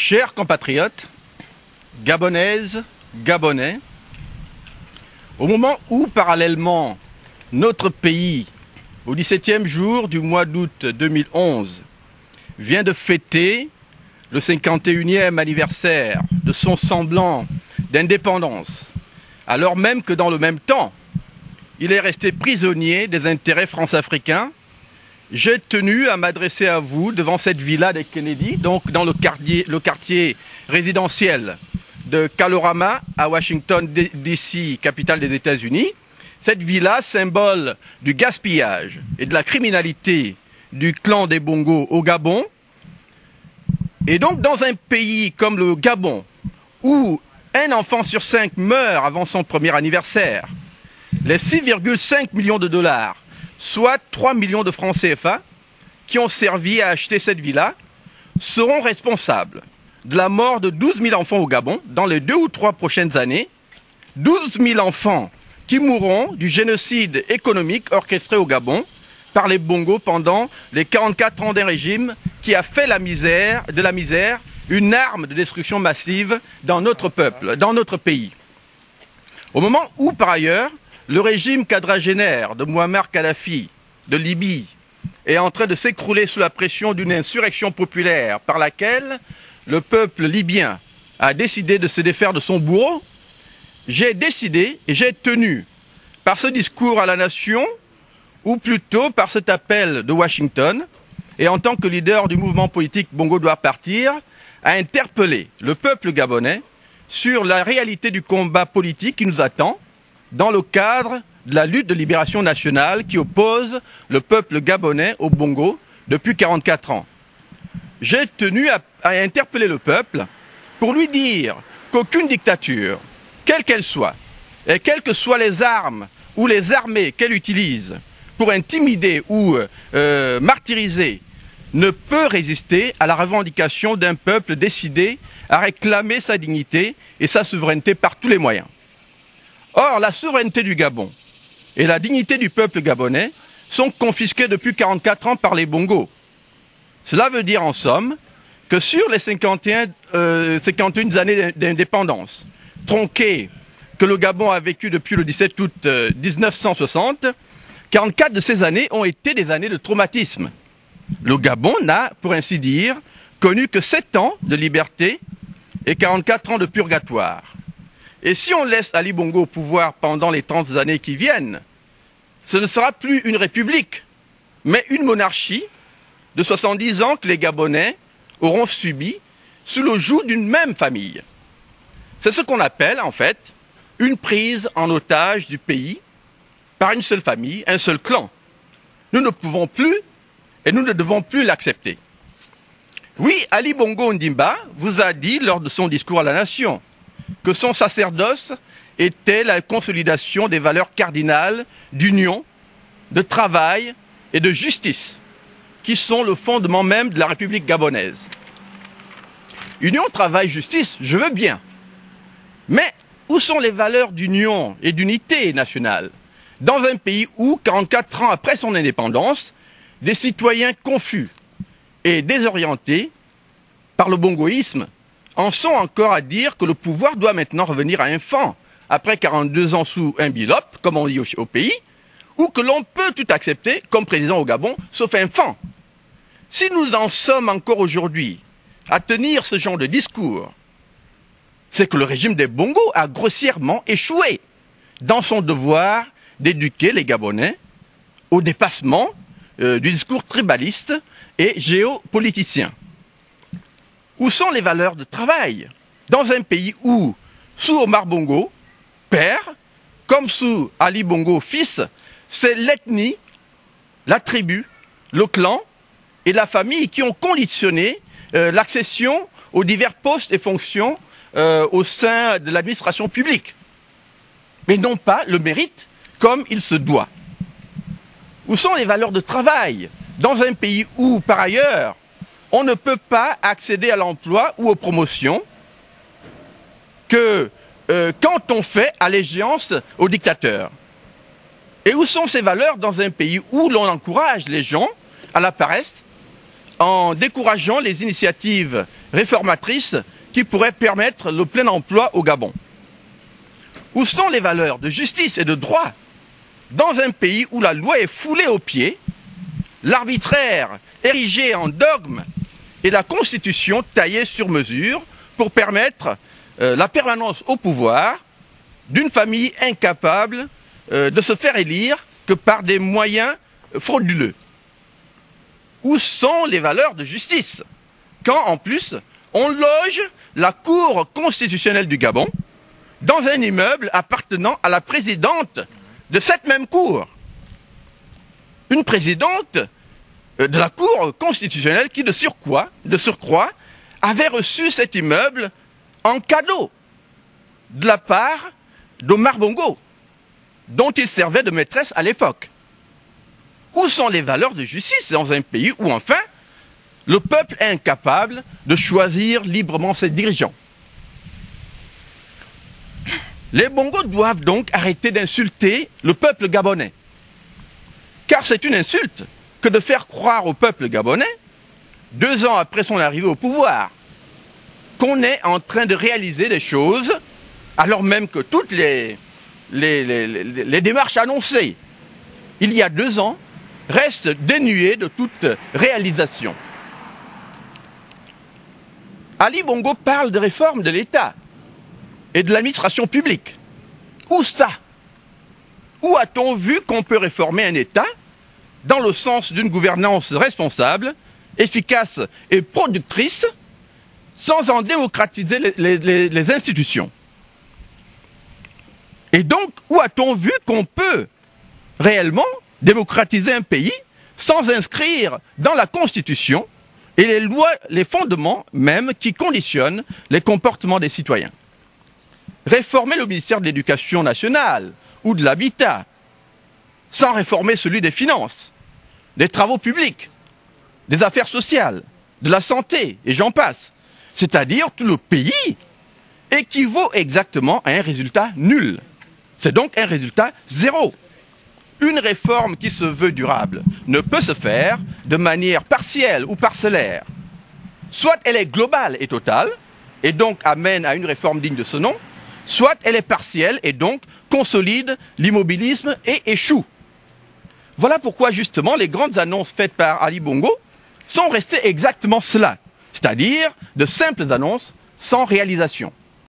Chers compatriotes, Gabonaises, Gabonais, au moment où, parallèlement, notre pays, au 17e jour du mois d'août 2011, vient de fêter le 51e anniversaire de son semblant d'indépendance, alors même que dans le même temps, il est resté prisonnier des intérêts france-africains, j'ai tenu à m'adresser à vous devant cette villa des Kennedy, donc dans le quartier résidentiel de Kalorama à Washington DC, capitale des États-Unis. Cette villa, symbole du gaspillage et de la criminalité du clan des Bongo au Gabon. Et donc dans un pays comme le Gabon, où un enfant sur 5 meurt avant son premier anniversaire, les 6,5 millions de dollars, soit 3 millions de francs CFA, qui ont servi à acheter cette villa, seront responsables de la mort de 12 000 enfants au Gabon dans les 2 ou 3 prochaines années. 12 000 enfants qui mourront du génocide économique orchestré au Gabon par les Bongo pendant les 44 ans d'un régime qui a fait de la misère une arme de destruction massive dans notre peuple, dans notre pays. Au moment où, par ailleurs, le régime quadragénaire de Mouammar Kadhafi de Libye est en train de s'écrouler sous la pression d'une insurrection populaire par laquelle le peuple libyen a décidé de se défaire de son bourreau, j'ai décidé et j'ai tenu par ce discours à la nation, ou plutôt par cet appel de Washington, et en tant que leader du mouvement politique Bongo doit partir, à interpeller le peuple gabonais sur la réalité du combat politique qui nous attend dans le cadre de la lutte de libération nationale qui oppose le peuple gabonais au Bongo depuis 44 ans. J'ai tenu à interpeller le peuple pour lui dire qu'aucune dictature, quelle qu'elle soit, et quelles que soient les armes ou les armées qu'elle utilise pour intimider ou martyriser, ne peut résister à la revendication d'un peuple décidé à réclamer sa dignité et sa souveraineté par tous les moyens. Or, la souveraineté du Gabon et la dignité du peuple gabonais sont confisquées depuis 44 ans par les Bongo. Cela veut dire en somme que sur les 51 années d'indépendance tronquées que le Gabon a vécues depuis le 17 août 1960, 44 de ces années ont été des années de traumatisme. Le Gabon n'a, pour ainsi dire, connu que 7 ans de liberté et 44 ans de purgatoire. Et si on laisse Ali Bongo au pouvoir pendant les 30 années qui viennent, ce ne sera plus une république, mais une monarchie de 70 ans que les Gabonais auront subi sous le joug d'une même famille. C'est ce qu'on appelle, en fait, une prise en otage du pays par une seule famille, un seul clan. Nous ne pouvons plus et nous ne devons plus l'accepter. Oui, Ali Bongo Ondimba vous a dit lors de son discours à la nation que son sacerdoce était la consolidation des valeurs cardinales d'union, de travail et de justice, qui sont le fondement même de la République gabonaise. Union, travail, justice, je veux bien. Mais où sont les valeurs d'union et d'unité nationale dans un pays où, 44 ans après son indépendance, des citoyens confus et désorientés par le bongoïsme en sont encore à dire que le pouvoir doit maintenant revenir à un fan après 42 ans sous un bilope, comme on dit au pays, ou que l'on peut tout accepter comme président au Gabon, sauf un fan. Si nous en sommes encore aujourd'hui à tenir ce genre de discours, c'est que le régime des Bongo a grossièrement échoué dans son devoir d'éduquer les Gabonais au dépassement du discours tribaliste et géopoliticien. Où sont les valeurs de travail dans un pays où, sous Omar Bongo, père, comme sous Ali Bongo, fils, c'est l'ethnie, la tribu, le clan et la famille qui ont conditionné l'accession aux divers postes et fonctions au sein de l'administration publique, mais non pas le mérite comme il se doit. Où sont les valeurs de travail dans un pays où, par ailleurs, on ne peut pas accéder à l'emploi ou aux promotions que quand on fait allégeance au dictateur? Et où sont ces valeurs dans un pays où l'on encourage les gens à la paresse en décourageant les initiatives réformatrices qui pourraient permettre le plein emploi au Gabon? Où sont les valeurs de justice et de droit dans un pays où la loi est foulée aux pieds, l'arbitraire érigé en dogme et la constitution taillée sur mesure pour permettre la permanence au pouvoir d'une famille incapable de se faire élire que par des moyens frauduleux? Où sont les valeurs de justice quand, en plus, on loge la Cour constitutionnelle du Gabon dans un immeuble appartenant à la présidente de cette même Cour? Une présidente de la Cour constitutionnelle qui, de surcroît, avait reçu cet immeuble en cadeau de la part d'Omar Bongo, dont il servait de maîtresse à l'époque. Où sont les valeurs de justice dans un pays où, enfin, le peuple est incapable de choisir librement ses dirigeants? Les Bongos doivent donc arrêter d'insulter le peuple gabonais. Car c'est une insulte que de faire croire au peuple gabonais, 2 ans après son arrivée au pouvoir, qu'on est en train de réaliser des choses, alors même que toutes les démarches annoncées il y a 2 ans restent dénuées de toute réalisation. Ali Bongo parle de réforme de l'État et de l'administration publique. Où ça? Où a-t-on vu qu'on peut réformer un État dans le sens d'une gouvernance responsable, efficace et productrice, sans en démocratiser les institutions? Et donc, où a-t-on vu qu'on peut réellement démocratiser un pays sans inscrire dans la Constitution et les lois, les fondements même qui conditionnent les comportements des citoyens? Réformer le ministère de l'Éducation nationale ou de l'Habitat, sans réformer celui des Finances, des Travaux publics, des Affaires sociales, de la santé, et j'en passe. C'est-à-dire tout le pays équivaut exactement à un résultat nul. C'est donc un résultat zéro. Une réforme qui se veut durable ne peut se faire de manière partielle ou parcellaire. Soit elle est globale et totale, et donc amène à une réforme digne de ce nom, soit elle est partielle et donc consolide l'immobilisme et échoue. Voilà pourquoi justement les grandes annonces faites par Ali Bongo sont restées exactement cela, c'est-à-dire de simples annonces sans réalisation.